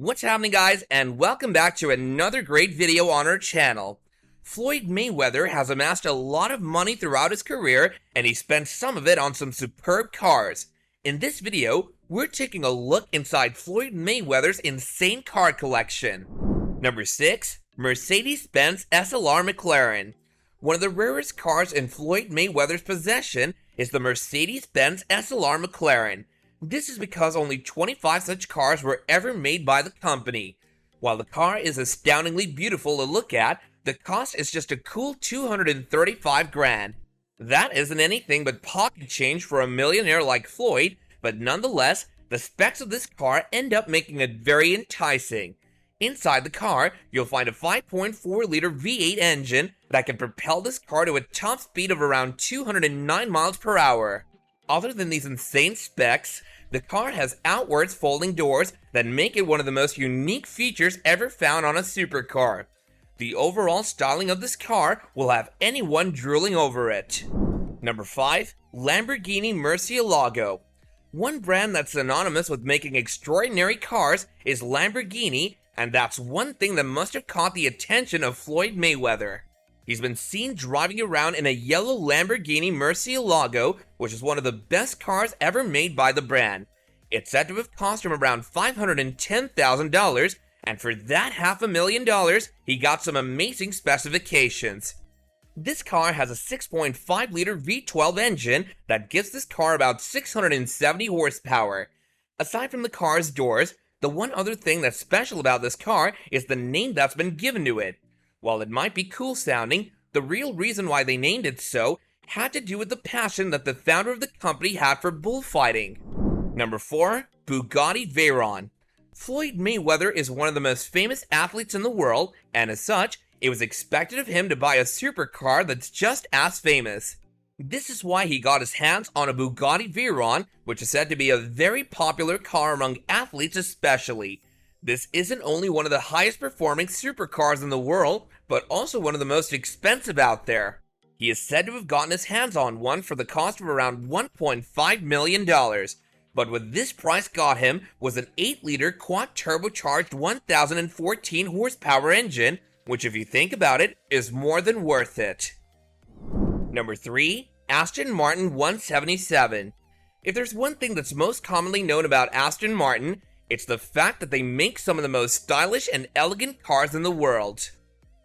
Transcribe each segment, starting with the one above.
What's happening, guys, and welcome back to another great video on our channel. Floyd Mayweather has amassed a lot of money throughout his career, and he spent some of it on some superb cars. In this video, we're taking a look inside Floyd Mayweather's insane car collection. Number 6. Mercedes-Benz SLR McLaren. One of the rarest cars in Floyd Mayweather's possession is the Mercedes-Benz SLR McLaren. This is because only 25 such cars were ever made by the company. While the car is astoundingly beautiful to look at, the cost is just a cool $235 grand. That isn't anything but pocket change for a millionaire like Floyd, but nonetheless, the specs of this car end up making it very enticing. Inside the car, you'll find a 5.4-liter V8 engine that can propel this car to a top speed of around 209 miles per hour. Other than these insane specs, the car has outwards folding doors that make it one of the most unique features ever found on a supercar. The overall styling of this car will have anyone drooling over it. Number 5. Lamborghini Murcielago. One brand that's synonymous with making extraordinary cars is Lamborghini, and that's one thing that must have caught the attention of Floyd Mayweather. He's been seen driving around in a yellow Lamborghini Murcielago, which is one of the best cars ever made by the brand. It's said to have cost him around $510,000, and for that $500,000, he got some amazing specifications. This car has a 6.5-liter V12 engine that gives this car about 670 horsepower. Aside from the car's doors, the one other thing that's special about this car is the name that's been given to it. While it might be cool sounding, the real reason why they named it so had to do with the passion that the founder of the company had for bullfighting. Number 4. Bugatti Veyron. Floyd Mayweather is one of the most famous athletes in the world, and as such, it was expected of him to buy a supercar that's just as famous. This is why he got his hands on a Bugatti Veyron, which is said to be a very popular car among athletes especially. This isn't only one of the highest performing supercars in the world, but also one of the most expensive out there. He is said to have gotten his hands on one for the cost of around $1.5 million. But what this price got him was an 8-liter quad-turbocharged 1014 horsepower engine, which if you think about it, is more than worth it. Number 3. Aston Martin 177. If there's one thing that's most commonly known about Aston Martin, it's the fact that they make some of the most stylish and elegant cars in the world.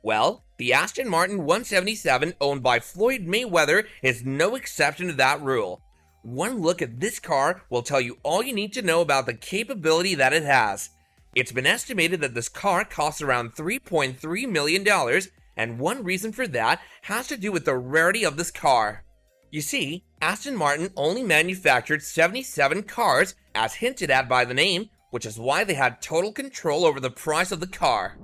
Well, the Aston Martin 177 owned by Floyd Mayweather is no exception to that rule. One look at this car will tell you all you need to know about the capability that it has. It's been estimated that this car costs around $3.3 million, and one reason for that has to do with the rarity of this car. You see, Aston Martin only manufactured 77 cars, as hinted at by the name, which is why they had total control over the price of the car.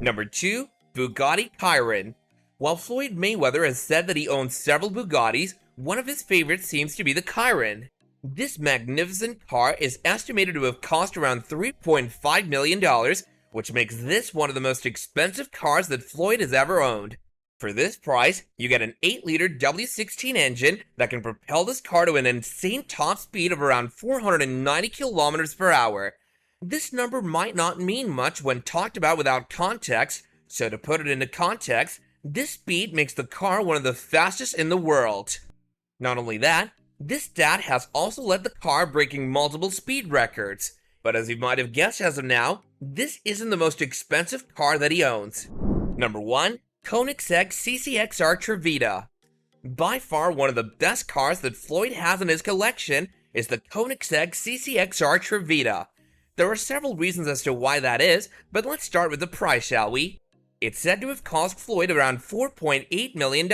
Number 2. Bugatti Chiron. While Floyd Mayweather has said that he owns several Bugattis, one of his favorites seems to be the Chiron. This magnificent car is estimated to have cost around $3.5 million, which makes this one of the most expensive cars that Floyd has ever owned. For this price, you get an 8-liter W16 engine that can propel this car to an insane top speed of around 490 kilometers per hour. This number might not mean much when talked about without context, so to put it into context, this speed makes the car one of the fastest in the world. Not only that, this stat has also led the car breaking multiple speed records. But as you might have guessed as of now, this isn't the most expensive car that he owns. Number 1. Koenigsegg CCXR Trevita. By far one of the best cars that Floyd has in his collection is the Koenigsegg CCXR Trevita. There are several reasons as to why that is, but let's start with the price, shall we? It's said to have cost Floyd around $4.8 million,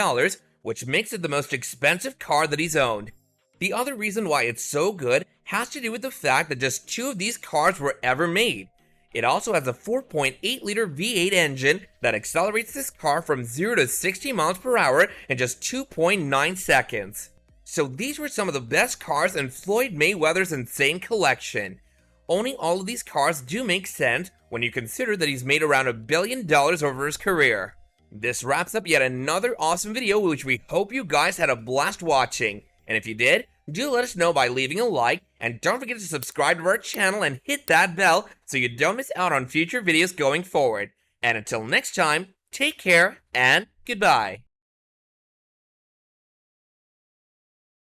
which makes it the most expensive car that he's owned. The other reason why it's so good has to do with the fact that just 2 of these cars were ever made. It also has a 4.8-liter V8 engine that accelerates this car from 0 to 60 miles per hour in just 2.9 seconds. So these were some of the best cars in Floyd Mayweather's insane collection. Owning all of these cars do make sense when you consider that he's made around $1 billion over his career. This wraps up yet another awesome video which we hope you guys had a blast watching. And if you did, Do let us know by leaving a like, and don't forget to subscribe to our channel and hit that bell so you don't miss out on future videos going forward. And until next time, take care and goodbye.